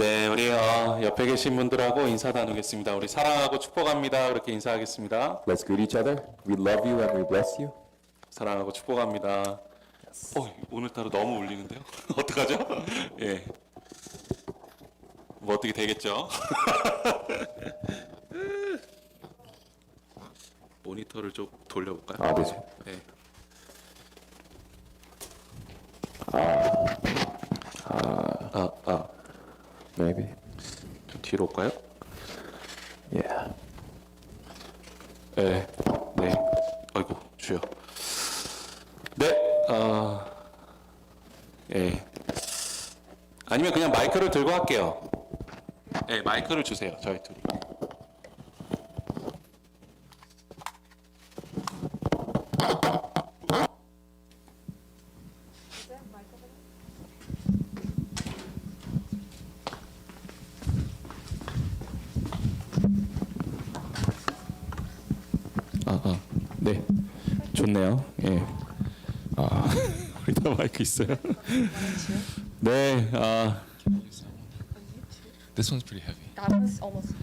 네, 우리 옆에 계신 분들하고 인사 나누겠습니다. 우리 사랑하고 축복합니다. 그렇게 인사하겠습니다. Let's greet each other. We love you and we bless you. 사랑하고 축복합니다. 오늘따라 너무 울리는데요? 어떡하죠? 예. 뭐 어떻게 되겠죠? 모니터를 좀 돌려볼까요? 아, 네. 네. Maybe. 좀 뒤로 올까요? Yeah. 네. 네. 아이고, 주여. 네. 예. 아니면 그냥 마이크를 들고 할게요. 네, 마이크를 주세요. 저희 둘이. 네. 좋네요. 예. 우리 다 마이크 있어요. 네. This one's pretty heavy. That was almost.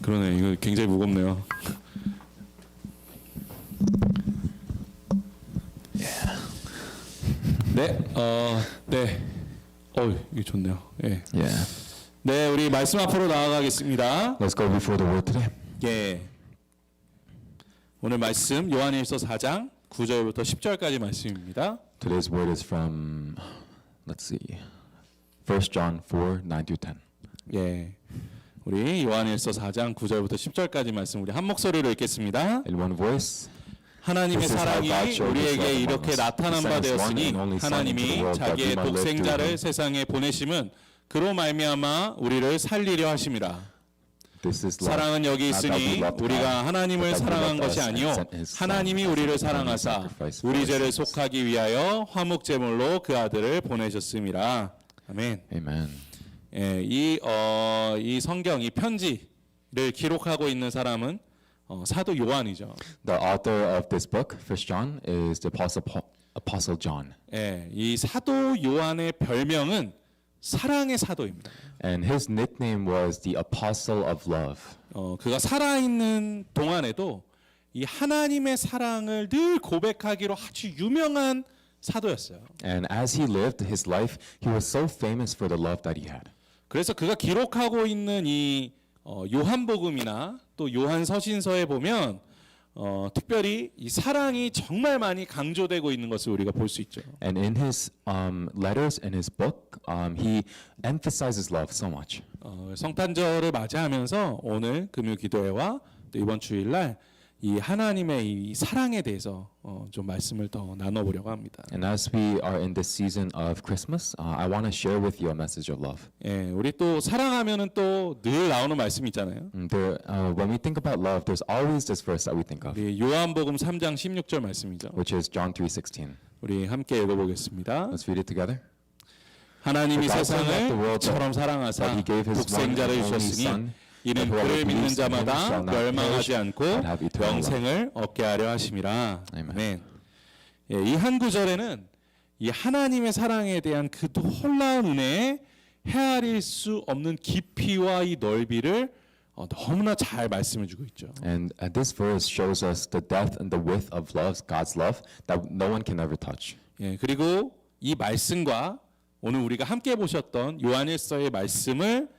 그러네. 이거 굉장히 무겁네요. 네. 네. 이게 좋네요. 예. Yeah. 네, 우리 말씀 앞으로 나아가겠습니다. Let's go before the word today. 예. 오늘 말씀 요한일서 4장 9절부터 10절까지 말씀입니다. Today's word is from, let's see, 1 John 4, 9 through 10. 예. 우리 요한일서 4장 9절부터 10절까지 말씀 우리 한 목소리로 읽겠습니다. In one voice. 하나님의 This is how 사랑이 God showed his 우리에게 love among 이렇게 us. 나타난 He 바 sent his one 되었으니 and only Son into the 하나님이 world that we 자기의 might live through 독생자를 him. 세상에 보내심은 그로 말미암아 우리를 살리려 하심이라. This is love. 사랑은 여기 Not that we 있으니 loved 우리가 God, 하나님을 but that he 사랑한 loved 것이 us and 아니요 sent his Son 하나님이 as a 우리를 atoning 사랑하사 sacrifice for 우리 our 죄를 sins. 속하기 위하여 화목제물로 그 아들을 보내셨음이라. 아멘. Amen. 예, 이 성경 이 편지를 기록하고 있는 사람은 사도 요한이죠. The author of this book, 1 John, is the Apostle John. 예, 이 사도 요한의 별명은 사랑의 사도입니다. And his nickname was the Apostle of Love. 그가 살아있는 동안에도 이 하나님의 사랑을 늘 고백하기로 아주 유명한 사도였어요. And as he lived his life, he was so famous for the love that he had. 그래서 그가 기록하고 있는 이 요한복음이나 또 요한서신서에 보면 특별히 이 사랑이 정말 많이 강조되고 있는 것을 우리가 볼 수 있죠. And in his letters and his book, he emphasizes love so much. 성탄절을 맞이하면서 오늘 금요 기도회와 또 이번 주일날 이 하나님의 이 사랑에 대해서 좀 말씀을 더 나눠보려고 합니다. And as we are in this season of Christmas, I want to share with you a message of love. 예, 우리 또 사랑하면은 또 늘 나오는 말씀 있잖아요. When we think about love, there's always this verse that we think of, 우리 요한복음 3장 16절 말씀이죠. which is John 3:16. 우리 함께 읽어보겠습니다. Let's read it together. 하나님이 For God so loved the 세상을 world 처럼 사랑하사 that he gave his 독생자를 one and only 주셨으니 Son, 이는 that whoever 그를 믿는 believes in him 자마다 shall not 멸망하지 perish, 않고 but have eternal life. 영생을 얻게 하려 하심이라. 아멘. 아멘. 예, 이 한 구절에는 이 하나님의 사랑에 대한 그 놀라운 은혜에 헤아릴 수 없는 깊이와 이 넓이를 너무나 잘 말씀해 주고 있죠. And this verse shows us the depth and the width of love, God's love, that no one can ever touch. 예, 그리고 이 말씀과 오늘 우리가 함께 보셨던 요한일서의 말씀을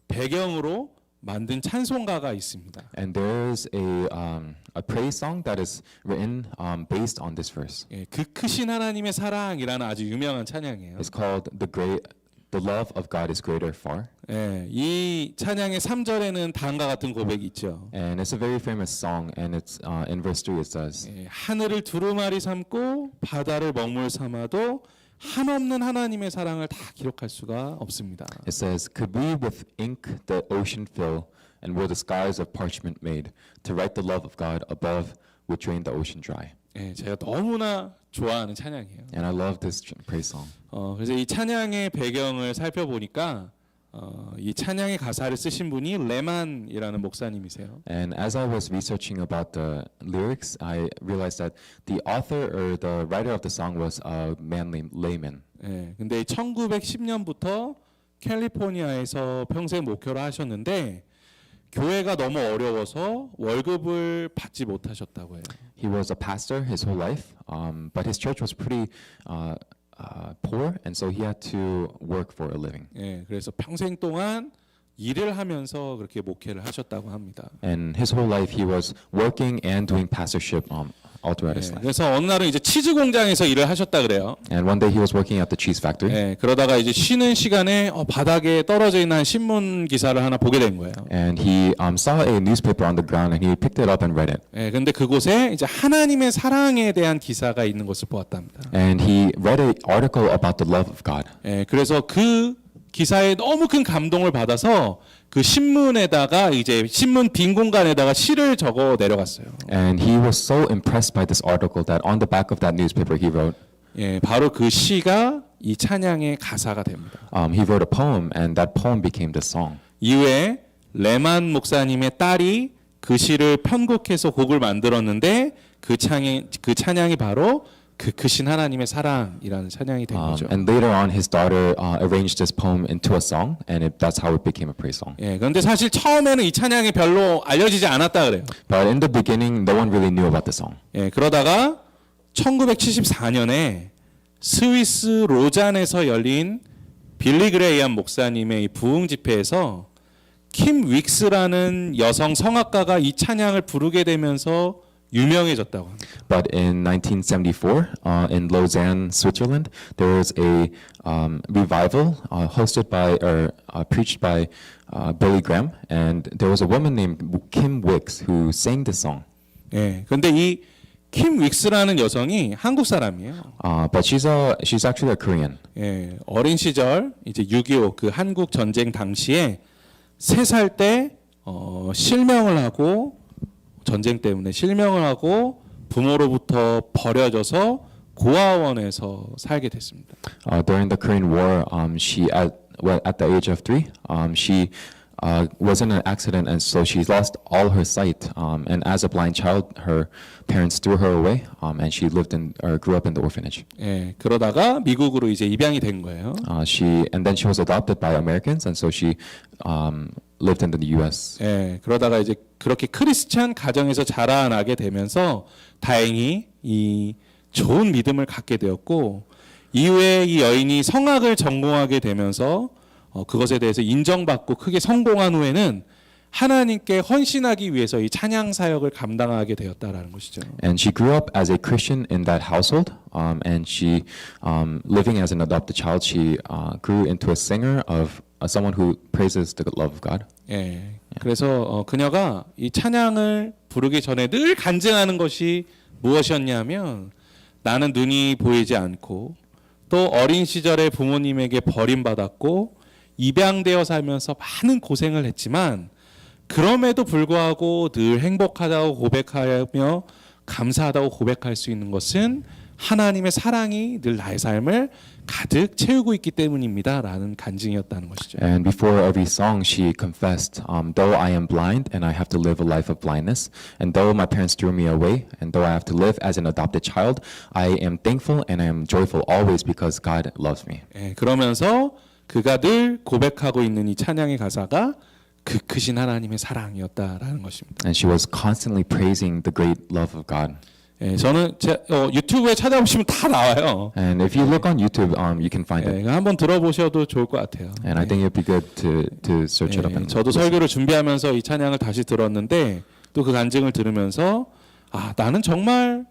배경으로 만든 찬송가가 있습니다. And there's a praise song that is written based on this verse. 예, 그 크신 하나님의 사랑이라는 아주 유명한 찬양이에요. It's called The Love of God is Greater Far. 예, 이 찬양의 3절에는 다음과 같은 고백이 있죠. And it's a very famous song, and it's in verse 3 it says, 예, 하늘을 두루마리 삼고 바다를 먹물 삼아도 한없는 하나님의 사랑을 다 기록할 수가 없습니다. it says, Could we with ink the ocean fill, and were the skies of parchment made, to write the love of God above would drain the ocean dry. 예, 제가 너무나 좋아하는 찬양이에요. And I love this praise song. 그래서 이 찬양의 배경을 살펴보니까 이 찬양의 가사를 쓰신 분이 레만이라는 목사님이세요. And as I was researching about the lyrics, I realized that the author or the writer of the song was a man named Layman. 예, 근데 1910년부터 캘리포니아에서 평생 목회를 하셨는데 교회가 너무 어려워서 월급을 받지 못하셨다고 해요. He was a pastor his whole life, but his church was pretty poor, and so he had to work for a living. 예, 그래서 평생 동안 일을 하면서 그렇게 목회를 하셨다고 합니다. And his whole life he was working and doing pastorship all throughout his 예, life. 그래서 어느 날은 이제 치즈 공장에서 일을 하셨다 그래요. And one day he was working at the cheese factory. 예, 그러다가 이제 쉬는 시간에 바닥에 떨어져 있는 한 신문 기사를 하나 보게 된 거예요. And he saw a newspaper on the ground and he picked it up and read it. 예, 근데 그곳에 이제 하나님의 사랑에 대한 기사가 있는 것을 보았답니다. And he read an article about the love of God. 예, 그래서 그 기사에 너무 큰 감동을 받아서 그 신문에다가 이제 신문 빈 공간에다가 시를 적어 내려갔어요. And he was so impressed by this article that on the back of that newspaper he wrote, 예, 바로 그 시가 이 찬양의 가사가 됩니다. he wrote a poem, and that poem became the song. 이후에 레만 목사님의 딸이 그 시를 편곡해서 곡을 만들었는데 그 찬양이 바로 그 크신 하나님의 사랑이라는 찬양이 된 거죠. And later on, his daughter arranged this poem into a song, and that's how it became a praise song. 예, 그런데 사실 처음에는 이 찬양이 별로 알려지지 않았다 그래요. But in the beginning, no one really knew about the song. 예, 그러다가 1974년에 스위스 로잔에서 열린 빌리 그레이엄 목사님의 이 부흥 집회에서 킴 윅스라는 여성 성악가가 이 찬양을 부르게 되면서 유명해졌다고 합니다. But in 1974, in Lausanne, Switzerland, there was a revival hosted by or preached by Billy Graham, and there was a woman named Kim Wicks who sang this song. 예, 그런데 이 킴 윅스라는 여성이 한국 사람이에요. But she's actually a Korean. 예, 어린 시절 이제 6.25 그 한국 전쟁 당시에 3살 때 실명을 하고 전쟁 때문에 실명을 하고 부모로부터 버려져서 고아원에서 살게 됐습니다. During the Korean War, she at the age of 3, she was in an accident, and so she lost all her sight. And as a blind child, her parents threw her away, and she grew up in the orphanage. 예, 그러다가 미국으로 이제 입양이 된 거예요. And then she was adopted by Americans, and so she lived in the U.S. 예, 그러다가 이제 그렇게 크리스찬 가정에서 자라나게 되면서 다행히 이 좋은 믿음을 갖게 되었고 이후에 이 여인이 성악을 전공하게 되면서 그것에 대해서 인정받고 크게 성공한 후에는 하나님께 헌신하기 위해서 이 찬양 사역을 감당하게 되었다라는 것이죠. And she grew up as a Christian in that household, and she, living as an adopted child, she grew into a singer of someone who praises the love of God. 예, 그래서 그녀가 이 찬양을 부르기 전에 늘 간증하는 것이 무엇이었냐면 나는 눈이 보이지 않고 또 어린 시절에 부모님에게 버림받았고 입양되어 살면서 많은 고생을 했지만 그럼에도 불구하고 늘 행복하다고 고백하며 감사하다고 고백할 수 있는 것은 하나님의 사랑이 늘 나의 삶을 가득 채우고 있기 때문입니다라는 간증이었다는 것이죠. And before every song, she confessed, though I am blind and I have to live a life of blindness, and though my parents threw me away, and though I have to live as an adopted child, I am thankful and I am joyful always because God loves me. 예, 그러면서 그가 늘 고백하고 있는 이 찬양의 가사가 그 크신 하나님의 사랑이었다라는 것입니다. And she was constantly praising the great love of God. 예, 저는 유튜브에 찾아보시면 다 나와요. And if you look on YouTube, you can find it. 예, 한번 들어보셔도 좋을 것 같아요. And I think it'd be good to search it up. 예, And 저도 설교를 준비하면서 이 찬양을 다시 들었는데 또 그 간증을 들으면서 나는 정말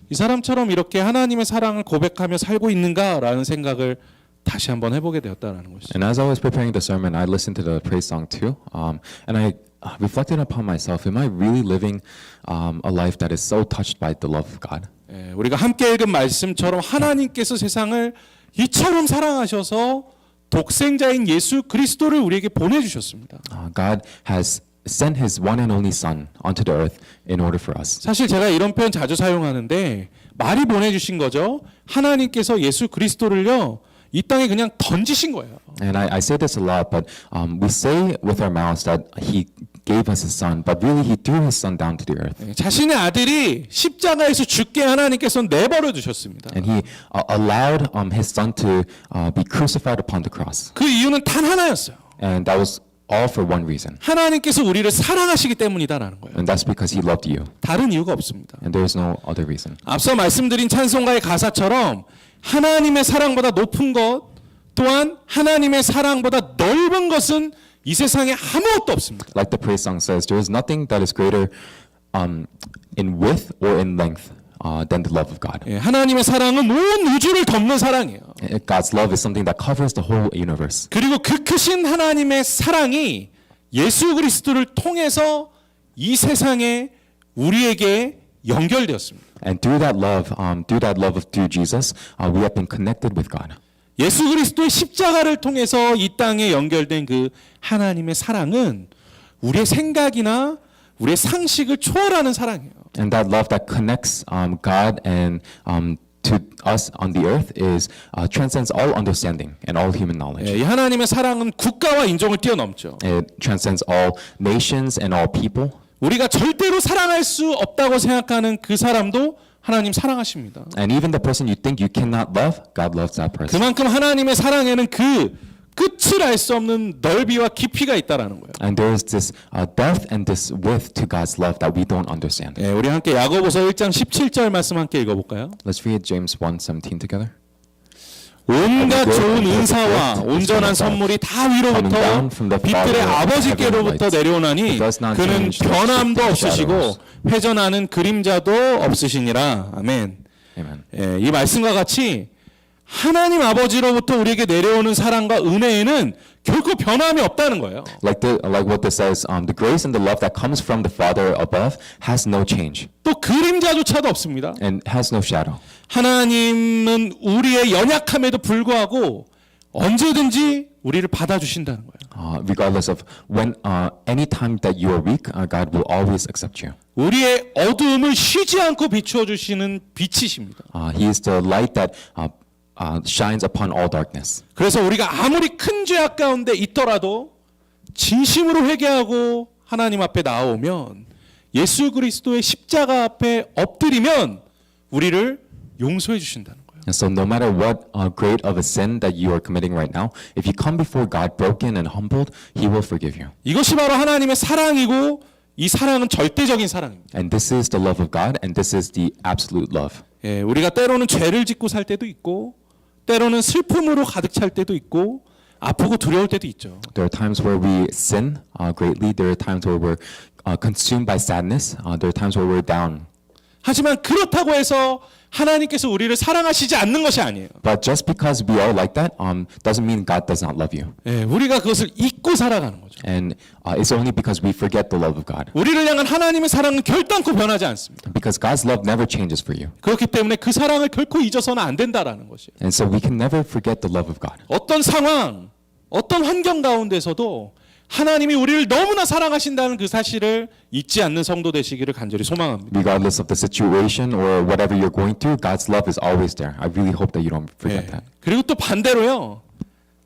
이 사람처럼 이렇게 하나님의 사랑을 고백하며 살고 있는가라는 생각을 다시 한번 해보게 되었다라는 것이죠. And as I was preparing the sermon, I listened to the praise song too, and I reflected upon myself. Am I really living a life that is so touched by the love of God? 예, 우리가 함께 읽은 말씀처럼 하나님께서 세상을 이처럼 사랑하셔서 독생자인 예수 그리스도를 우리에게 보내주셨습니다. God has sent His one and only Son onto the earth in order for us. 사실 제가 이런 표현 자주 사용하는데 말이 보내주신 거죠. 하나님께서 예수 그리스도를요 이 땅에 그냥 던지신 거예요. And I say this a lot, but we say with our mouths that gave us his son, but really he threw his son down to the earth. 자신의 아들이 십자가에서 죽게 하나님께서 내버려 두셨습니다. And he allowed his son to be crucified upon the cross. 그 이유는 단 하나였어요. And that was all for one reason. 하나님께서 우리를 사랑하시기 때문이다라는 거예요. And that's because he loved you. 다른 이유가 없습니다. And there is no other reason. 앞서 말씀드린 찬송가의 가사처럼 하나님의 사랑보다 높은 것 또한 하나님의 사랑보다 넓은 것은 이 세상에 아무것도 없습니다. Like the praise song says, there is nothing that is greater in width or in length than the love of God. 예, 하나님의 사랑은 온 우주를 덮는 사랑이에요. God's love is something that covers the whole universe. 그리고 그 크신 하나님의 사랑이 예수 그리스도를 통해서 이 세상에 우리에게 연결되었습니다. And through that love through Jesus, we have been connected with God. 예수 그리스도의 십자가를 통해서 이 땅에 연결된 그 하나님의 사랑은 우리의 생각이나 우리의 상식을 초월하는 사랑이에요. And that love that connects God and to us on the earth is transcends all understanding and all human knowledge. 이 하나님의 사랑은 국가와 인종을 뛰어넘죠. It transcends all nations and all people. 우리가 절대로 사랑할 수 없다고 생각하는 그 사람도 하나님 사랑하십니다. And even the person you think you cannot love, God loves that person. 그만큼 하나님의 사랑에는 그 끝을 알 수 없는 넓이와 깊이가 있다라는 거예요. And there is this depth and this width to God's love that we don't understand. 네, 우리 함께 야고보서 1장 17절 말씀 함께 읽어볼까요? Let's read James 1:17 together. 온갖 좋은 은사와 온전한 선물이 다 위로부터 빛들의 아버지께로부터 내려오나니 그는 변함도 없으시고 회전하는 그림자도 없으시니라. 아멘. Amen. 예, 이 말씀과 같이 하나님 아버지로부터 우리에게 내려오는 사랑과 은혜에는 결코 변함이 없다는 거예요. Like what this says, the grace and the love that comes from the Father above has no change 또 그림자조차도 없습니다. and has no shadow. 하나님은 우리의 연약함에도 불구하고 언제든지 우리를 받아주신다는 거예요. Regardless of when, any time that you are weak, God will always accept you. 우리의 어두움을 쉬지 않고 비추어 주시는 빛이십니다. He is the light that shines upon all darkness. 그래서 우리가 아무리 큰 죄악 가운데 있더라도 진심으로 회개하고 하나님 앞에 나오면 예수 그리스도의 십자가 앞에 엎드리면 우리를 용서해 주신다는 거예요. And so no matter what grade of a sin that you are committing right now, if you come before God broken and humbled, He will forgive you. 이것이 바로 하나님의 사랑이고 이 사랑은 절대적인 사랑입니다. And this is the love of God, and this is the absolute love. 예, 우리가 때로는 죄를 짓고 살 때도 있고 때로는 슬픔으로 가득 찰 때도 있고 아프고 두려울 때도 있죠. There are times where we sin greatly. There are times where we're consumed by sadness. There are times where we're down. 하지만 그렇다고 해서 하나님께서 우리를 사랑하시지 않는 것이 아니에요. But just because we are like that doesn't mean God does not love you. 예, 우리가 그것을 잊고 살아가는 거죠. And it's only because we forget the love of God. 우리를 향한 하나님의 사랑은 결단코 변하지 않습니다. Because God's love never changes for you. 그렇기 때문에 그 사랑을 결코 잊어서는 안 된다라는 것이에요. And so we can never forget the love of God. 어떤 상황, 어떤 환경 가운데서도 하나님이 우리를 너무나 사랑하신다는 그 사실을 잊지 않는 성도 되시기를 간절히 소망합니다. Regardless of the situation or whatever you're going through, God's love is always there. I really hope that you don't forget that. 그리고 또 반대로요.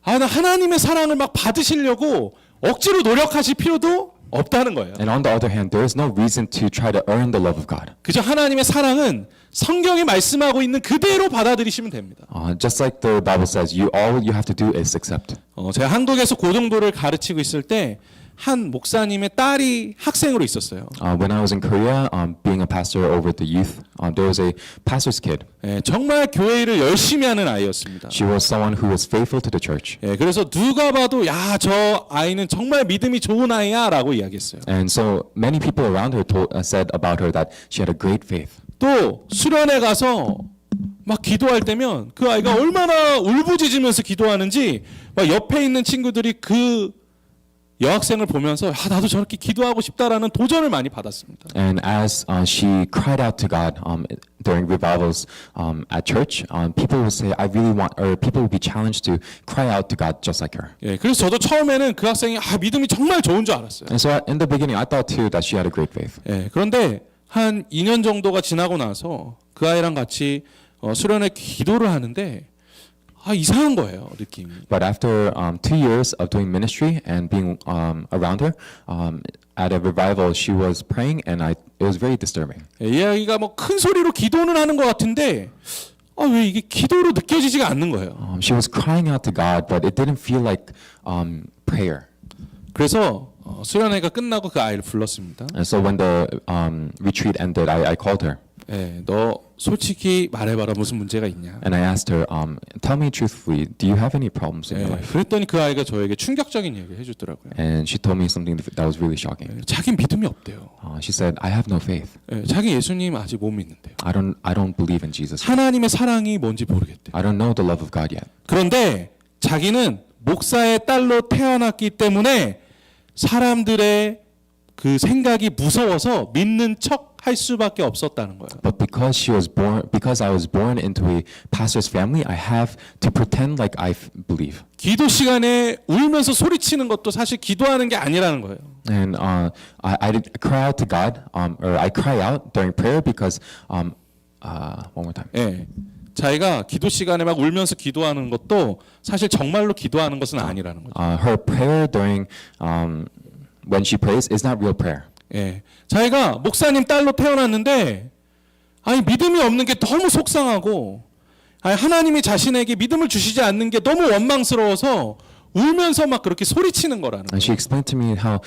나 하나님의 사랑을 막 받으시려고 억지로 노력하실 필요도 없다는 거예요. And on the other hand, there is no reason to try to earn the love of God. 그저 하나님의 사랑은 성경이 말씀하고 있는 그대로 받아들이시면 됩니다. Just like the Bible says, all you have to do is accept. 제가 한국에서 고등부를 가르치고 있을 때 한 목사님의 딸이 학생으로 있었어요. When I was in Korea, being a pastor over the youth, there was a pastor's kid. 정말 교회 일을 열심히 하는 아이였습니다. She was someone who was faithful to the church. 그래서 누가 봐도 야, 저 아이는 정말 믿음이 좋은 아이야라고 이야기했어요. And so many people around her said about her that she had a great faith. 또 수련회 가서 막 기도할 때면 그 아이가 얼마나 울부짖으면서 기도하는지 막 옆에 있는 친구들이 그 여학생을 보면서 나도 저렇게 기도하고 싶다라는 도전을 많이 받았습니다. And as she cried out to God during revivals at church, people would say, "I really want," or people would be challenged to cry out to God just like her. 그래서 저도 처음에는 그 학생이 믿음이 정말 좋은 줄 알았어요. And so in the beginning, I thought too that she had a great faith. 그런데 한 2년 정도가 지나고 나서 그 아이랑 같이 수련회 기도를 하는데 이상한 거예요, 느낌이. But after 2 years of doing ministry and being around her, at a revival, she was praying, and it was very disturbing. 이 아이가 뭐 큰 소리로 기도는 하는 것 같은데 왜 이게 기도로 느껴지지가 않는 거예요. She was crying out to God, but it didn't feel like prayer. 그래서 수련회가 끝나고 그 아이를 불렀습니다. And so when the retreat ended, I called her. 너 솔직히 말해봐라, 무슨 문제가 있냐. And I asked her, tell me truthfully, do you have any problems in your life? 그랬더니 그 아이가 저에게 충격적인 얘기를 해주더라고요. And she told me something that was really shocking. 자기 믿음이 없대요. She said, I have no faith. 자기 예수님 아직 못 믿는데요. I don't believe in Jesus. 하나님의 사랑이 뭔지 모르겠대요. I don't know the love of God yet. 그런데 자기는 목사의 딸로 태어났기 때문에 사람들의 그 생각이 무서워서 믿는 척 할 수밖에 없었다는 거예요. But because I was born into a pastor's family, I have to pretend like I believe. 기도 시간에 울면서 소리치는 것도 사실 기도하는 게 아니라는 거예요. And I cry out to God, or I cry out during prayer because one more time. 자기가 기도 시간에 막 울면서 기도하는 것도 사실 정말로 기도하는 것은 아니라는 거죠. Her prayer during when she prays is not real prayer. 자기가 목사님 딸로 태어났는데 믿음이 없는 게 너무 속상하고 하나님이 자신에게 믿음을 주시지 않는 게 너무 원망스러워서 울면서 막 그렇게 소리치는 거라는 And she explained to me how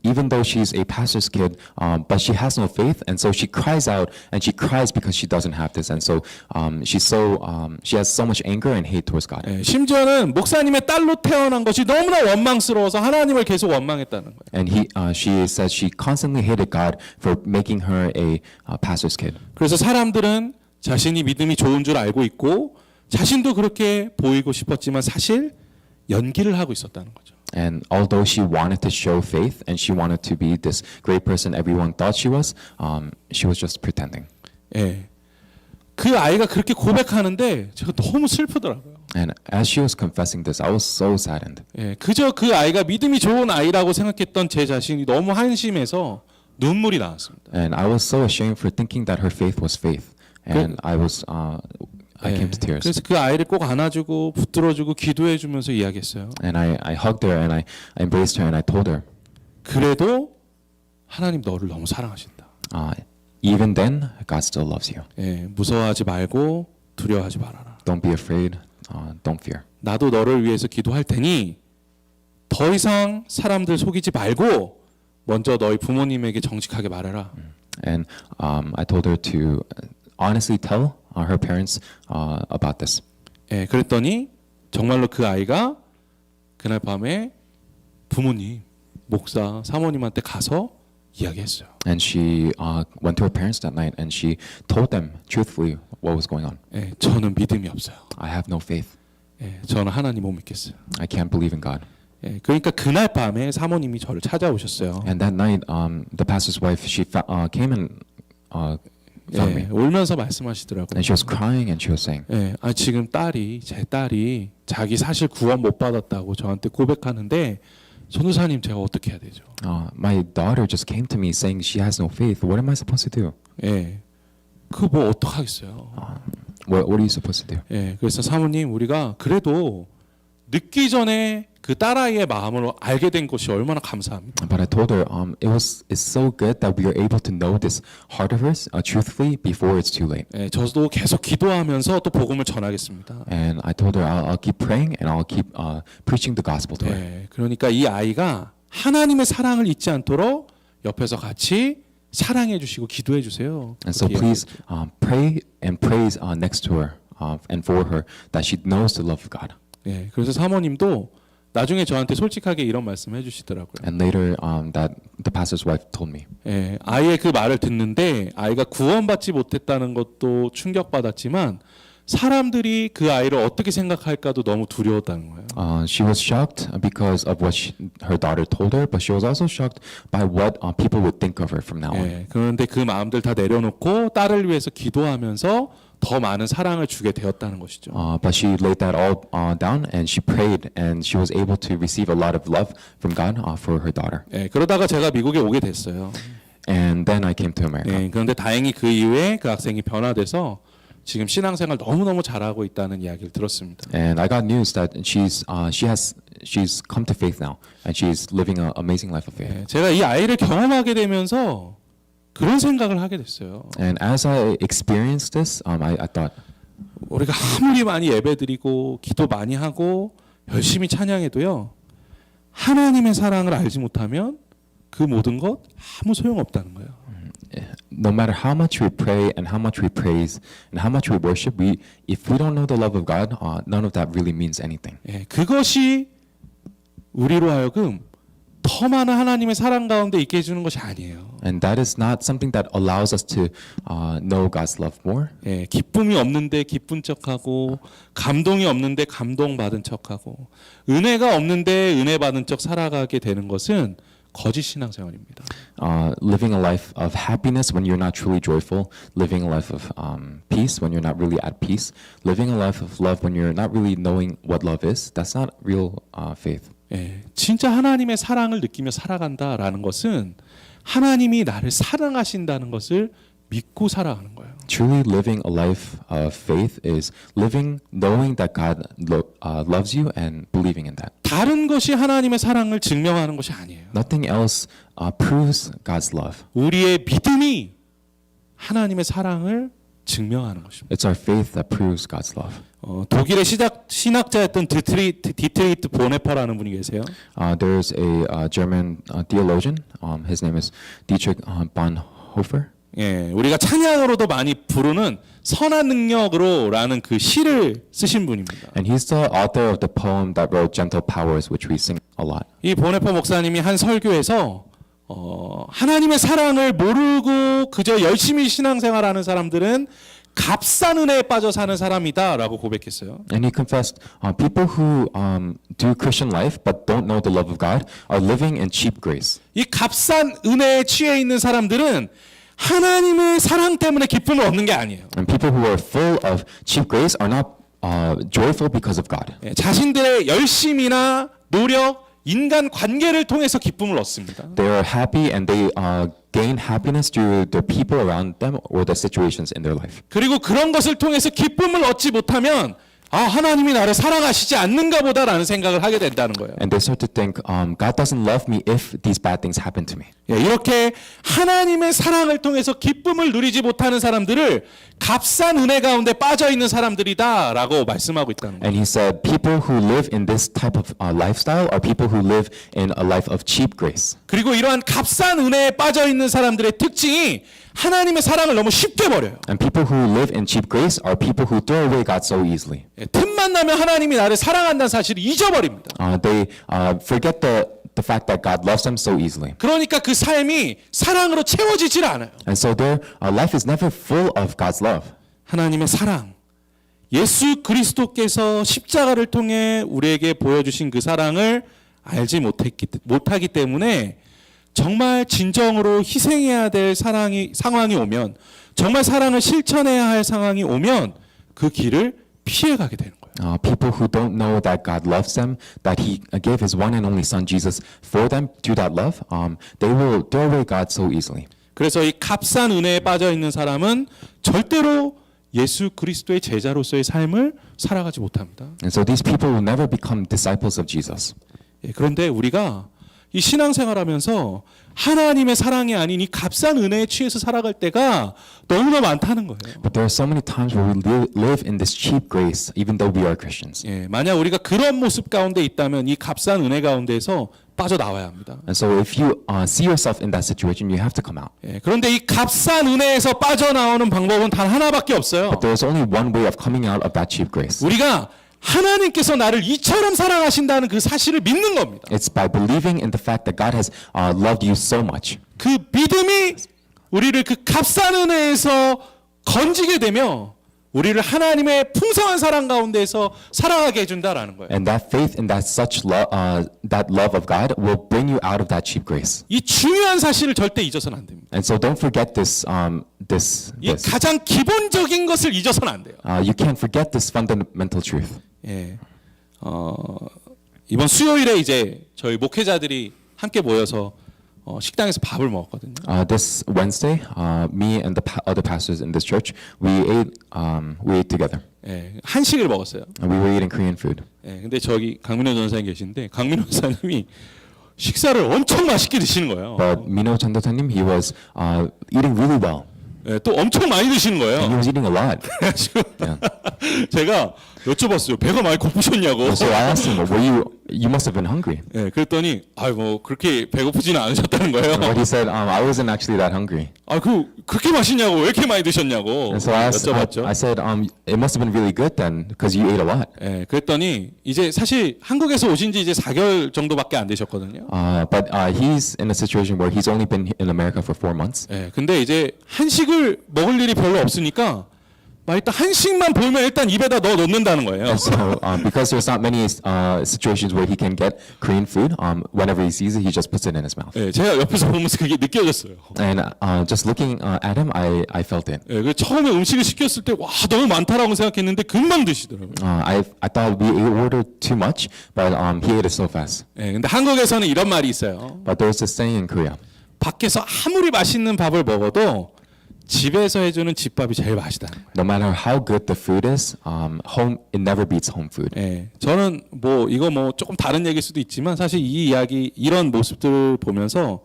even though she's a pastor's kid, but she has no faith, and so she cries out, and she cries because she doesn't have this, and so she has so much anger and hate towards God. 심지어는 목사님의 딸로 태어난 것이 너무나 원망스러워서 하나님을 계속 원망했다는 거예요. And she says she constantly hated God for making her a pastor's kid. 그래서 사람들은 자신이 믿음이 좋은 줄 알고 있고 자신도 그렇게 보이고 싶었지만 사실 연기를 하고 있었다는 거죠. And although she wanted to show faith and she wanted to be this great person everyone thought she was just pretending. 그 아이가 그렇게 고백하는데 제가 너무 슬프더라고요. And as she was confessing this, I was so saddened. 그저 그 아이가 믿음이 좋은 아이라고 생각했던 제 자신이 너무 한심해서 눈물이 나왔습니다. And I was so ashamed for thinking that her faith was faith. And I came to tears. 그래서 그 아이를 꼭 안아주고 붙들어주고 기도해주면서 이야기했어요. And I hugged her and I embraced her and I told her, 그래도 하나님 너를 너무 사랑하신다. even then, God still loves you. 무서워하지 말고 두려워하지 말아라. Don't be afraid. Don't fear. 나도 너를 위해서 기도할 테니 더 이상 사람들 속이지 말고 먼저 너희 부모님에게 정직하게 말해라. And I told her to honestly tell her parents about this. 그랬더니 정말로 그 아이가 그날 밤에 부모님, 목사, 사모님한테 가서 이야기했어요. And she went to her parents that night and she told them truthfully what was going on. 저는 믿음이 없어요. I have no faith. 저는 하나님 못 믿겠어요. I can't believe in God. 그러니까 그날 밤에 사모님이 저를 찾아오셨어요. And that night, the pastor's wife, she came and found me. 울면서 말씀하시더라고요. And she was crying and she was saying, 지금 제 딸이 자기 사실 구원 못 받았다고 저한테 고백하는데 전도사님 제가 어떻게 해야 되죠? my daughter just came to me saying she has no faith. What am I supposed to do? 그거 뭐 어떡하겠어요? What are you supposed to do? 그래서 사모님 우리가 그래도 늦기 전에 그 딸아이의 마음을 알게 된 것이 얼마나 감사합니다. But I told her, it's so good that we are able to know this heart of hers truthfully before it's too late. 저도 계속 기도하면서 또 복음을 전하겠습니다. And I told her, I'll keep praying and I'll keep preaching the gospel to her. 그러니까 이 아이가 하나님의 사랑을 잊지 않도록 옆에서 같이 사랑해 주시고 기도해 주세요. And so please pray and praise next to her and for her that she knows the love of God. 그래서 사모님도 나중에 저한테 솔직하게 이런 말씀해 주시더라고요. And later, that the pastor's wife told me. 아이의 그 말을 듣는데 아이가 구원받지 못했다는 것도 충격받았지만 사람들이 그 아이를 어떻게 생각할까도 너무 두려웠다는 거예요. She was shocked because of what her daughter told her, but she was also shocked by what people would think of her from now on. 그런데 그 마음들 다 내려놓고 딸을 위해서 기도하면서 더 많은 사랑을 주게 되었다는 것이죠. But she laid that all down and she prayed and she was able to receive a lot of love from God for her daughter. 그러다가 제가 미국에 오게 됐어요. And then I came to America. 그런데 다행히 그 이후에 그 학생이 변화돼서 지금 신앙생활 너무너무 잘하고 있다는 이야기를 들었습니다. And I got news that she's come to faith now, and she's living an amazing life of faith. 예, 제가 이 아이를 경험하게 되면서 그런 생각을 하게 됐어요. And as I experienced this, I thought, 우리가 아무리 많이 예배드리고 기도 많이 하고 열심히 찬양해도요, 하나님의 사랑을 알지 못하면 그 모든 것 아무 소용없다는 거예요. no matter how much we pray and how much we praise and how much we worship, if we don't know the love of God, none of that really means anything. 예, 그것이 우리로 하여금 더 많은 하나님의 사랑 가운데 있게 해주는 것이 아니에요. And that is not something that allows us to know God's love more. 예, 기쁨이 없는데 기쁜 척하고 감동이 없는데 감동받은 척하고 은혜가 없는데 은혜 받은 척 살아가게 되는 것은 거짓 신앙생활입니다. Living a life of happiness when you're not truly joyful, living a life of peace when you're not really at peace, living a life of love when you're not really knowing what love is, that's not real faith. 예, 진짜 하나님의 사랑을 느끼며 살아간다라는 것은 하나님이 나를 사랑하신다는 것을 믿고 살아가는 거예요. Truly living a life of faith is living knowing that God loves you and believing in that. 다른 것이 하나님의 사랑을 증명하는 것이 아니에요. Nothing else proves God's love. 우리의 믿음이 하나님의 사랑을 증명하는 것입니다. It's our faith that proves God's love. 독일의 신학자였던 디트리히트 보네퍼라는 분이 계세요. There's a German theologian. His name is Dietrich Bonhoeffer. 예, 우리가 찬양으로도 많이 부르는 선한 능력으로라는 그 시를 쓰신 분입니다. And he's the author of the poem that wrote Gentle Powers, which we sing a lot. 이 보네퍼 목사님이 한 설교에서 하나님의 사랑을 모르고 그저 열심히 신앙생활하는 사람들은 값싼 은혜에 빠져 사는 사람이다라고 고백했어요. And he confessed, people who do Christian life but don't know the love of God are living in cheap grace. 이 값싼 은혜에 취해 있는 사람들은 하나님의 사랑 때문에 기쁨을 얻는 게 아니에요. And people who are full of cheap grace are not joyful because of God. 예, 자신들의 열심이나 노력, 인간 관계를 통해서 기쁨을 얻습니다. They are happy and they gain happiness through the people around them or the situations in their life. 그리고 그런 것을 통해서 기쁨을 얻지 못하면 하나님이 나를 사랑하시지 않는가 보다라는 생각을 하게 된다는 거예요. And they start to think, God doesn't love me if these bad things happen to me. 예, 이렇게 하나님의 사랑을 통해서 기쁨을 누리지 못하는 사람들을 값싼 은혜 가운데 빠져 있는 사람들이다라고 말씀하고 있다는 거예요. And he said, people who live in this type of lifestyle are people who live in a life of cheap grace. 그리고 이러한 값싼 은혜에 빠져 있는 사람들의 특징이 하나님의 사랑을 너무 쉽게 버려요. And people who live in cheap grace are people who throw away God so easily. 예, 틈만 나면 하나님이 나를 사랑한다는 사실을 잊어버립니다. They forget the fact that God loves them so easily. 그러니까 그 삶이 사랑으로 채워지질 않아요. And so their life is never full of God's love. 하나님의 사랑, 예수 그리스도께서 십자가를 통해 우리에게 보여주신 그 사랑을 알지 못하기 때문에 정말 진정으로 희생해야 될 상황이 오면, 정말 사랑을 실천해야 할 상황이 오면 그 길을 피해가게 되는 거예요. People who don't know that God loves them, that He gave His one and only Son Jesus for them through that love, they will throw away God so easily. 그래서 이 값싼 은혜에 빠져 있는 사람은 절대로 예수 그리스도의 제자로서의 삶을 살아가지 못합니다. And so these people will never become disciples of Jesus. 예, 그런데 우리가 이 신앙생활하면서 하나님의 사랑이 아닌 이 값싼 은혜에 취해서 살아갈 때가 너무나 많다는 거예요. But there are so many times where we live in this cheap grace, even though we are Christians. 예, 만약 우리가 그런 모습 가운데 있다면 이 값싼 은혜 가운데에서 빠져나와야 합니다. And so if you see yourself in that situation, you have to come out. 예, 그런데 이 값싼 은혜에서 빠져나오는 방법은 단 하나밖에 없어요. But there's only one way of coming out of that cheap grace. 우리가 하나님께서 나를 이처럼 사랑하신다는 그 사실을 믿는 겁니다. It's by believing in the fact that God has loved you so much. 그 믿음이 우리를 그 값싼 은혜에서 건지게 되며 우리를 하나님의 풍성한 사랑 가운데서 살아가게 해준다라는 거예요. And that faith in that that love of God will bring you out of that cheap grace. 이 중요한 사실을 절대 잊어서는 안 됩니다. And so don't forget this. 이 가장 기본적인 것을 잊어서는 안 돼요. You can't forget this fundamental truth. 예, 이번 수요일에 이제 저희 목회자들이 함께 모여서 식당에서 밥을 먹었거든요. This Wednesday, me and the other pastors in this church, we ate together. 예, 한식을 먹었어요. And we were eating Korean food. 예, 근데 저기 강민호 전사님 계신데 강민호 전사님이 식사를 엄청 맛있게 드시는 거예요. But Mino Chandotanim, he was eating really well. 예, 또 엄청 많이 드시는 And he 거예요. was eating a lot. 그래가지고 Yeah. 제가 여쭤봤어요. 배가 많이 고프셨냐고. So I asked him, you must have been hungry. 예, 그랬더니 뭐 그렇게 배고프지는 않으셨다는 거예요. But he said, I wasn't actually that hungry. 그렇게 맛있냐고 왜 이렇게 많이 드셨냐고 And so I 여쭤봤죠. said, it must have been really good then, because you ate a lot. 예, 그랬더니 이제 사실 한국에서 오신 지 이제 4개월 정도밖에 안 되셨거든요. But he's in a situation where he's only been in America for 4 months. 예, 근데 이제 한식을 먹을 일이 별로 없으니까 막 일단 한식만 보이면 일단 입에다 넣어 놓는다는 거예요. And so because there's not many situations where he can get Korean food, whenever he sees it, he just puts it in his mouth. 예, 제가 옆에서 보면서 그게 느껴졌어요. And just looking at him, I felt it. 예, 그 처음에 음식을 시켰을 때 와 너무 많다라고 생각했는데 금방 드시더라고요. I thought we ordered too much, but he ate it so fast. 예, 근데 한국에서는 이런 말이 있어요. But there's this saying in Korea. 밖에서 아무리 맛있는 밥을 먹어도 집에서 해주는 집밥이 제일 맛있다는 거예요. No matter how good the food is, home it never beats home food. 예, 저는 이거 조금 다른 얘기일 수도 있지만 사실 이 이야기 이런 모습들을 보면서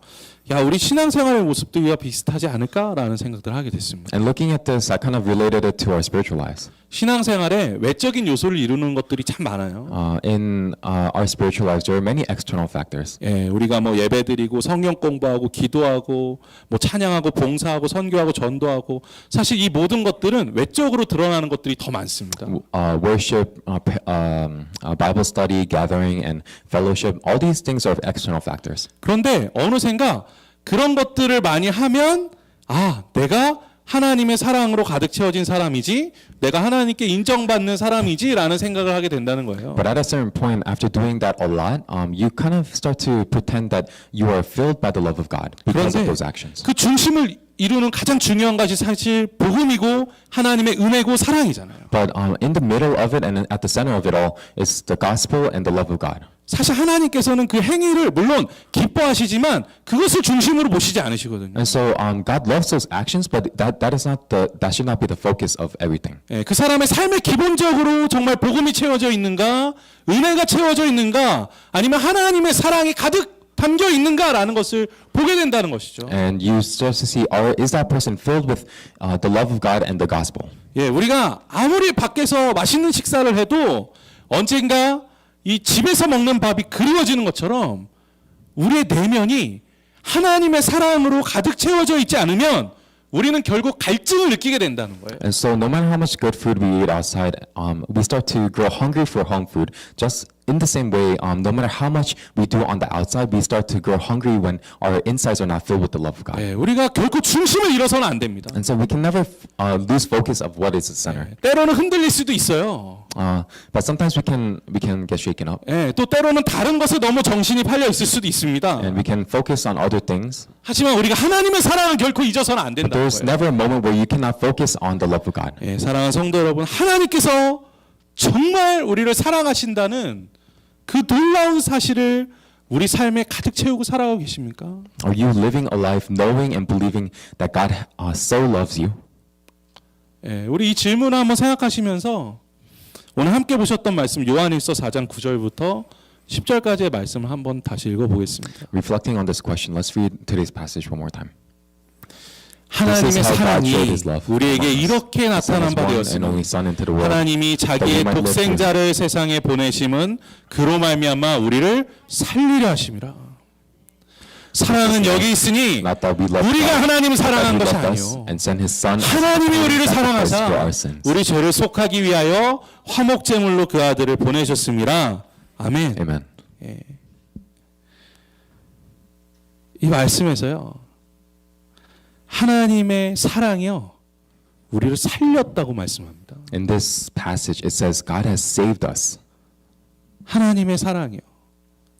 야 우리 신앙생활의 모습들과 비슷하지 않을까라는 생각들을 하게 됐습니다. And looking at this, I kind of related it to our spiritual lives. 신앙생활에 외적인 요소를 이루는 것들이 참 많아요. In our spiritual lives, there are many external factors. 예, 우리가 예배드리고 성경 공부하고 기도하고 찬양하고 봉사하고 선교하고 전도하고 사실 이 모든 것들은 외적으로 드러나는 것들이 더 많습니다. Worship, Bible study, gathering, and fellowship, all these things are external factors. 그런데 어느샌가 그런 것들을 많이 하면 내가 하나님의 사랑으로 가득 채워진 사람이지 내가 하나님께 인정받는 사람이지라는 생각을 하게 된다는 거예요. But at a certain point, after doing that a lot, you kind of start to pretend that you are filled by the love of God because of 그런데 those actions. 그 중심을 이루는 가장 중요한 것이 사실 복음이고 하나님의 은혜고 사랑이잖아요. But in the middle of it and at the center of it all is the gospel and the love of God. 사실 하나님께서는 그 행위를 물론 기뻐하시지만 그것을 중심으로 보시지 않으시거든요. And so God loves those actions, but that should not be the focus of everything. 예, 그 사람의 삶에 기본적으로 정말 복음이 채워져 있는가, 은혜가 채워져 있는가, 아니면 하나님의 사랑이 가득 담겨 있는가라는 것을 보게 된다는 것이죠. And you start to see, is that person filled with the love of God and the gospel? 예, 우리가 아무리 밖에서 맛있는 식사를 해도 언젠가 이 집에서 먹는 밥이 그리워지는 것처럼 우리의 내면이 하나님의 사랑으로 가득 채워져 있지 않으면 우리는 결국 갈증을 느끼게 된다는 거예요. And so no matter how much good food we eat outside, we start to grow hungry for home food. Just in the same way, no matter how much we do on the outside, we start to grow hungry when our insides are not filled with the love of God. 예, 우리가 결코 중심을 잃어서는 안 됩니다. And so we can never lose focus of what is the center. 때로는 흔들릴 수도 있어요. But sometimes we can get shaken up. 예, 또 때로는 다른 것에 너무 정신이 팔려 있을 수도 있습니다. And we can focus on other things. 하지만 우리가 하나님의 사랑은 결코 잊어서는 안 But 된다는 there's 거예요. never a moment where you cannot focus on the love of God. 예, 사랑하는 성도 여러분, 하나님께서 정말 우리를 사랑하신다는 그 놀라운 사실을 우리 삶에 가득 채우고 살아가고 계십니까? Are you living a life knowing and believing that God so loves you? 예, 우리 이 질문을 한번 생각하시면서 오늘 함께 보셨던 말씀 요한일서 4장 9절부터 10절까지의 말씀을 한번 다시 읽어보겠습니다. Reflecting on this question, let's read today's passage one more time. 하나님의 사랑이 우리에게 이렇게 His Son 나타난 is 바 one and 되었으니 only Son into the world. 하나님이 자기의 독생자를 세상에 보내심은 그로 말미암아 우리를 살리려 하심이라. 사랑은 여기 있으니 Not that we love 우리가 God, 하나님을 but that 사랑한 He 것이 loved us 아니요 and sent His Son as a 하나님이 우리를 sacrifice for our 사랑하사 sins. 우리 죄를 속하기 위하여 화목제물로 그 아들을 보내셨음이라. 아멘. Amen. 이 말씀에서요 하나님의 사랑이요 우리를 살렸다고 말씀합니다. In this passage, it says God has saved us. 하나님의 사랑이요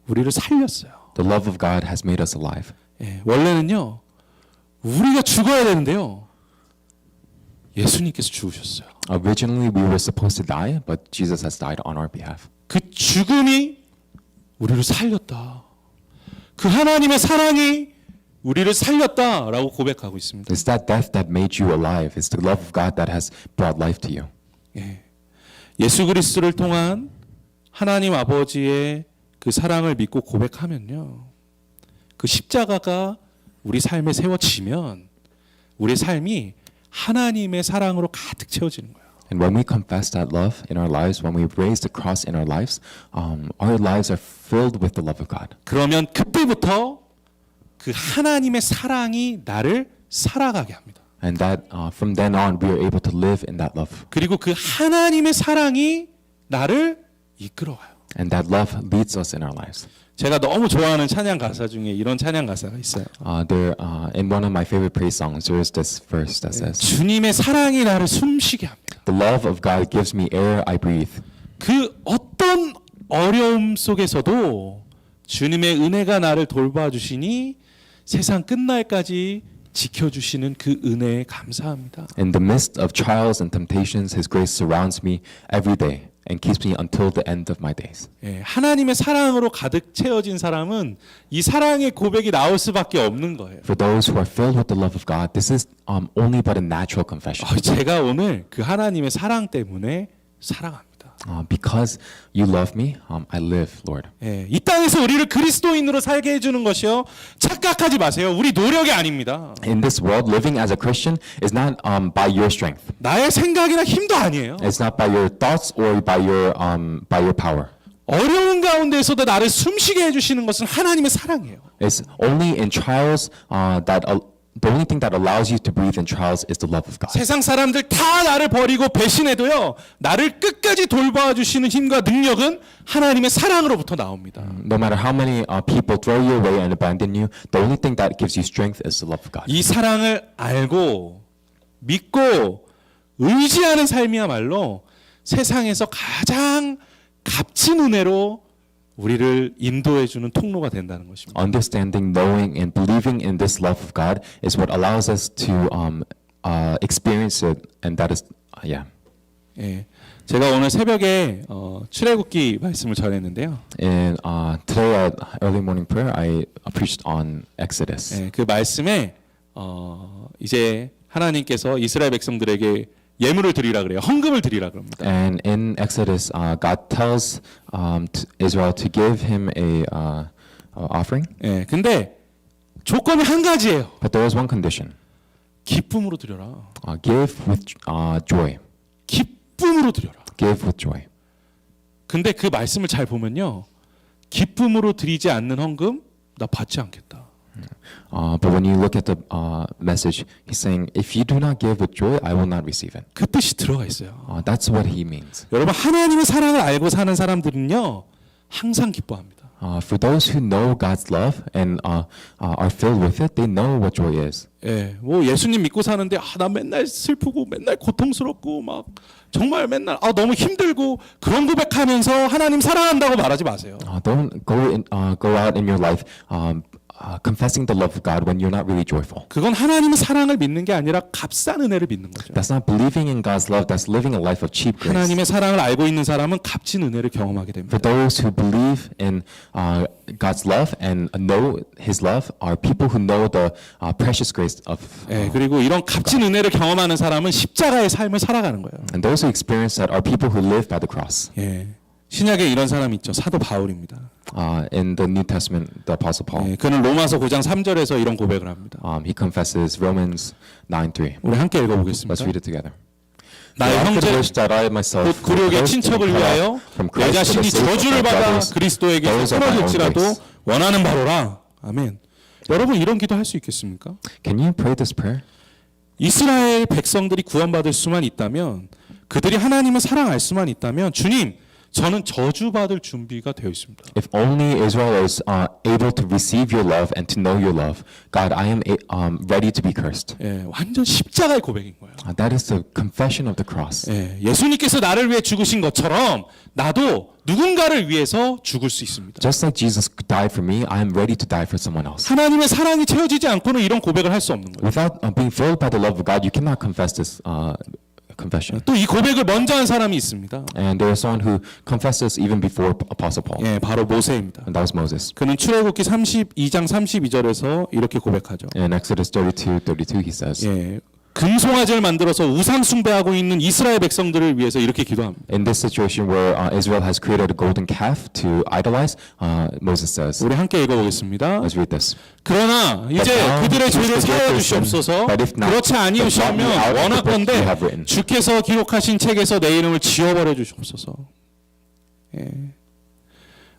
우리를 살렸어요. The love of God has made us alive. 예, 원래는요 우리가 죽어야 되는데요 예수님께서 죽으셨어요. Originally, we were supposed to die, but Jesus has died on our behalf. 그 죽음이 우리를 살렸다. 그 하나님의 사랑이 우리를 살렸다라고 고백하고 있습니다. It's that death that made you alive. It's the love of God that has brought life to you. 예. 예수 그리스도를 통한 하나님 아버지의 그 사랑을 믿고 고백하면요, 그 십자가가 우리 삶에 세워지면 우리 삶이 하나님의 사랑으로 가득 채워지는 거예요. And when we confess that love in our lives, when we raise the cross in our lives are filled with the love of God. 그러면 그때부터 그 하나님의 사랑이 나를 살아가게 합니다. And that from then on, we are able to live in that love. 그리고 그 하나님의 사랑이 나를 이끌어가요. And that love leads us in our lives. 제가 너무 좋아하는 찬양 가사 중에 이런 찬양 가사가 있어요. In one of my favorite praise songs, there is this verse that says, 주님의 사랑이 나를 숨쉬게 합니다. "The love of God gives me air I breathe." 그 어떤 어려움 속에서도 주님의 은혜가 나를 돌봐주시니 세상 끝날까지 지켜주시는 그 은혜에 감사합니다. In the midst of trials and temptations, His grace surrounds me every day and keeps me until the end of my days. 예, 하나님의 사랑으로 가득 채워진 사람은 이 사랑의 고백이 나올 수밖에 없는 거예요. For those who are filled with the love of God, this is only but a natural confession. 제가 오늘 그 하나님의 사랑 때문에 살아갑니다. Because you love me, I live, Lord. 예, 이 땅에서 우리를 그리스도인으로 살게 해주는 것이요, 착각하지 마세요. 우리 노력이 아닙니다. In this world, living as a Christian is not by your strength. 나의 생각이나 힘도 아니에요. It's not by your thoughts or by your power. 어려운 가운데서도 나를 숨쉬게 해주시는 것은 하나님의 사랑이에요. It's only in trials the only thing that allows you to breathe in trials is the love of God. 세상 사람들 다 나를 버리고 배신해도요, 나를 끝까지 돌봐주시는 힘과 능력은 하나님의 사랑으로부터 나옵니다. No matter how many people throw you away and abandon you, the only thing that gives you strength is the love of God. 이 사랑을 알고 믿고 의지하는 삶이야말로 세상에서 가장 값진 은혜로 우리를 인도해주는 통로가 된다는 것입니다. Understanding, knowing, and believing in this love of God is what allows us to experience it, and that is, yeah. 예, 제가 오늘 새벽에 출애굽기 말씀을 전했는데요. And today at early morning prayer, I preached on Exodus. 예, 그 말씀에 이제 하나님께서 이스라엘 백성들에게 예물을 드리라 그래요. 헌금을 드리라 그럽니다. And in Exodus, God tells Israel to give Him a offering. 예, 근데 조건이 한 가지예요. But there is one condition: 기쁨으로 드려라. give with joy. 기쁨으로 드려라. Give with joy. 근데 그 말씀을 잘 보면요, 기쁨으로 드리지 않는 헌금 나 받지 않겠다. But when you look at the message, He's saying, if you do not give with joy, I will not receive it. 그 뜻이 들어가 있어요. That's what He means. 여러분, 하나님의 사랑을 알고 사는 사람들은요, 항상 기뻐합니다. For those who know God's love and are filled with it, they know what joy is. 예, 뭐 예수님 믿고 사는데 나 맨날 슬프고 맨날 고통스럽고 막 정말 맨날 너무 힘들고 그런 고백하면서 하나님 사랑한다고 말하지 마세요. Don't go out in your life confessing the love of God when you're not really joyful. 그건 하나님의 사랑을 믿는 게 아니라 값싼 은혜를 믿는 거죠. That's not believing in God's love. That's living a life of cheap grace. 하나님의 사랑을 알고 있는 사람은 값진 은혜를 경험하게 됩니다. For those who believe in God's love and know His love are people who know the precious grace of. 예, 그리고 이런 값진 은혜를 경험하는 사람은 십자가의 삶을 살아가는 거예요. And those who experience that are people who live by the cross. 예, 신약에 이런 사람이 있죠. 사도 바울입니다. In the New Testament, the Apostle Paul. 예, 그는 로마서 9장 3절에서 이런 고백을 합니다. He confesses Romans 9:3. 우리 함께 Let's 읽어보겠습니다. read it together. 나의 형제 that I myself 곧 굴욕의 친척을 위하여 내 자신이 저주를 받아 그리스도에게 쓰러질지라도 원하는 바로라. 아멘. 여러분, 이런 기도 할 수 있겠습니까? Can you pray this prayer? 이스라엘 백성들이 구원받을 수만 있다면, 그들이 하나님을 사랑할 수만 있다면, 주님, 저는 저주받을 준비가 되어 있습니다. If only Israel is able to receive your love and to know your love, God, I am ready to be cursed. 예, 완전 십자가의 고백인 거예요. That is the confession of the cross. 예, 예수님께서 나를 위해 죽으신 것처럼 나도 누군가를 위해서 죽을 수 있습니다. Just like Jesus died for me, I am ready to die for someone else. 하나님의 사랑이 채워지지 않고는 이런 고백을 할 수 없는 거예요. Without being filled by the love of God, you cannot confess confession. 또 이 고백을 먼저 한 사람이 있습니다. And there is someone who confessed this even before Apostle Paul. 예, 바로 모세입니다. And that was Moses. 그는 출애굽기 32장 32절에서 이렇게 고백하죠. In Exodus 32:32 he says, 예, 금송아지를 만들어서 우상 숭배하고 있는 이스라엘 백성들을 위해서 이렇게 기도합니다. in this situation where Israel has created a golden calf to idolize, Moses says, 우리 함께 읽어보겠습니다. let's read this. 그러나 이제 그들의 죄를 사하여 주시옵소서. 그렇지 아니하시면 원하건대 주께서 기록하신 책에서 내 이름을 지워버려 주시옵소서. 예.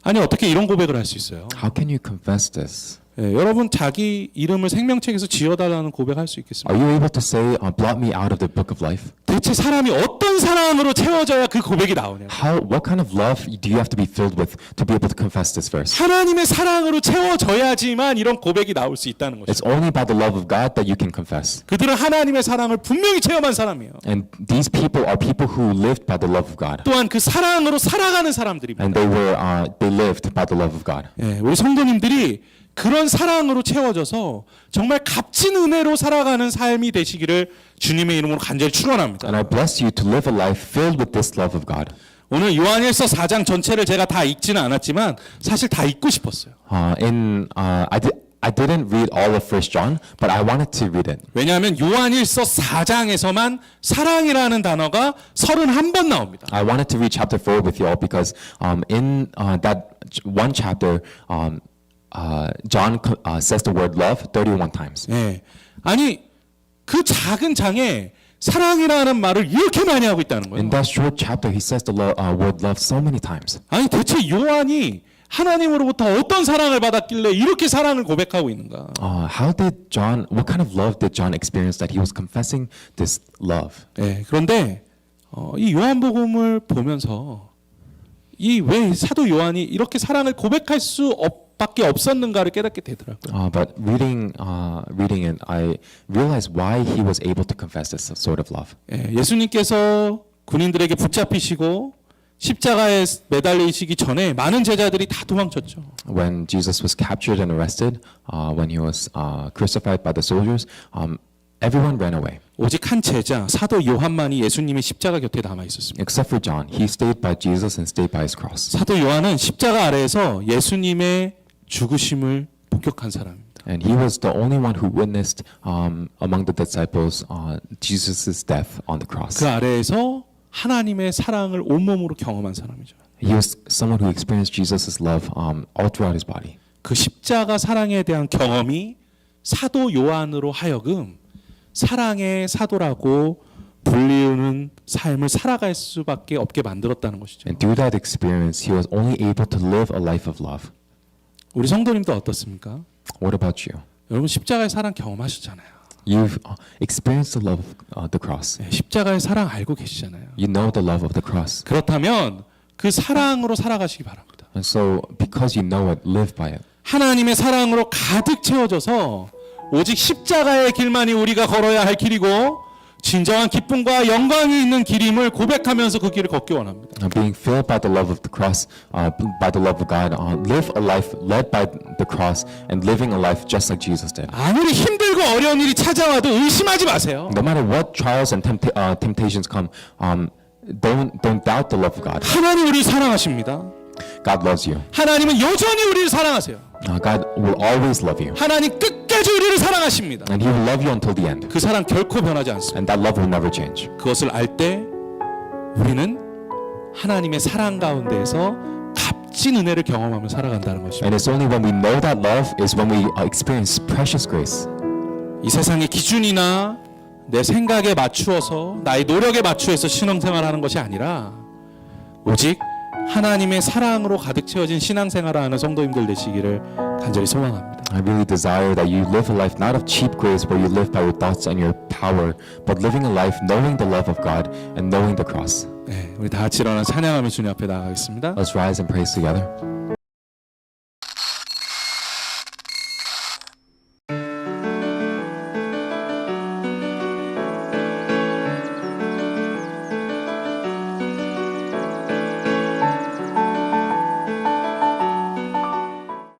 아니 어떻게 이런 고백을 할 수 있어요? How can you confess this? 예, 여러분 자기 이름을 생명책에서 지워달라는 고백할 수 있겠습니까? Are you able to say, blot me out of the book of life? 대체 사람이 어떤 사랑으로 채워져야 그 고백이 나오냐? What kind of love do you have to be filled with to be able to confess this verse? 하나님의 사랑으로 채워져야지만 이런 고백이 나올 수 있다는 It's 것이죠. only by the love of God that you can confess. 그들은 하나님의 사랑을 분명히 체험한 사람이에요. And these people are people who lived by the love of God. 또한 그 사랑으로 살아가는 사람들입니다. And they lived by the love of God. 예, 우리 성도님들이 그런 사랑으로 채워져서 정말 값진 은혜로 살아가는 삶이 되시기를 주님의 이름으로 간절히 축원합니다. And I bless you to live a life filled with this love of God. 오늘 요한일서 4장 전체를 제가 다 읽지는 않았지만 사실 다 읽고 싶었어요. I didn't read all of 1 John, but I wanted to read it. 왜냐하면 요한일서 4장에서만 사랑이라는 단어가 31번 나옵니다. I wanted to read chapter 4 with you all because in that one chapter, John says the word love 31 times. 예. 아니 그 작은 장에 사랑이라는 말을 이렇게 많이 하고 있다는 거예요. In that short chapter, he says the word love so many times. 아니 대체 요한이 하나님으로부터 어떤 사랑을 받았길래 이렇게 사랑을 고백하고 있는가? What kind of love did John experience that he was confessing this love? 예. 그런데 이 요한복음을 보면서 이 왜 사도 요한이 이렇게 사랑을 고백할 수 밖에 없었는가를 깨닫게 되더라고요. But reading it, I realized why he was able to confess this sort of love. 예, 예수님께서 군인들에게 붙잡히시고 십자가에 매달리시기 전에 많은 제자들이 다 도망쳤죠. When Jesus was captured and arrested, when he was crucified by the soldiers, everyone ran away. 오직 한 제자 사도 요한만이 예수님의 십자가 곁에 남아 있었습니다. Except for John, he stayed by Jesus and stayed by his cross. 사도 요한은 십자가 아래에서 예수님의 죽으심을 목격한 사람입니다. And he was the only one who witnessed among the disciples Jesus' death on the cross. 그 아래에서 하나님의 사랑을 온몸으로 경험한 사람이죠. He was someone who experienced Jesus' love all throughout his body. 그 십자가 사랑에 대한 경험이 사도 요한으로 하여금 사랑의 사도라고 불리우는 삶을 살아갈 수밖에 없게 만들었다는 것이죠. And through that experience, he was only able to live a life of love. 우리 성도님도 어떻습니까? What about you? 여러분 십자가의 사랑 경험하셨잖아요. You've experienced the love of the cross. 네, 십자가의 사랑 알고 계시잖아요. You know the love of the cross. 그렇다면 그 사랑으로 살아가시기 바랍니다. And so, because you know it, live by it. 하나님의 사랑으로 가득 채워져서 오직 십자가의 길만이 우리가 걸어야 할 길이고 진정한 기쁨과 영광이 있는 길임을 고백하면서 그 길을 걷기 원합니다. Being filled by the love of the cross, by the love of God, live a life led by the cross and living a life just like Jesus did. 아무리 힘들고 어려운 일이 찾아와도 의심하지 마세요. No matter what trials and temptations come, don't doubt the love of God. 하나님 우리를 사랑하십니다. God loves you. 하나님은 여전히 우리를 사랑하세요. God will always love you. 하나님 끝까지 우리를 사랑하십니다. And He will love you until the end. 그 사랑 결코 변하지 않습니다. And that love will never change. 그것을 알 때 우리는 하나님의 사랑 가운데에서 값진 은혜를 경험하며 살아간다는 것입니다. And it's only when we know that love is when we experience precious grace. 이 세상의 기준이나 내 생각에 맞추어서 나의 노력에 맞추어서 신앙생활하는 것이 아니라 오직 하나님의 사랑으로 가득 채워진 신앙생활을 하는 성도님들 되시기를 간절히 소망합니다. I really desire that you live a life not of cheap grace where you live by your thoughts and your power, but living a life knowing the love of God and knowing the cross. 네, 우리 다 같이 일어나 찬양하며 주님 앞에 나가겠습니다. Let's rise and praise together.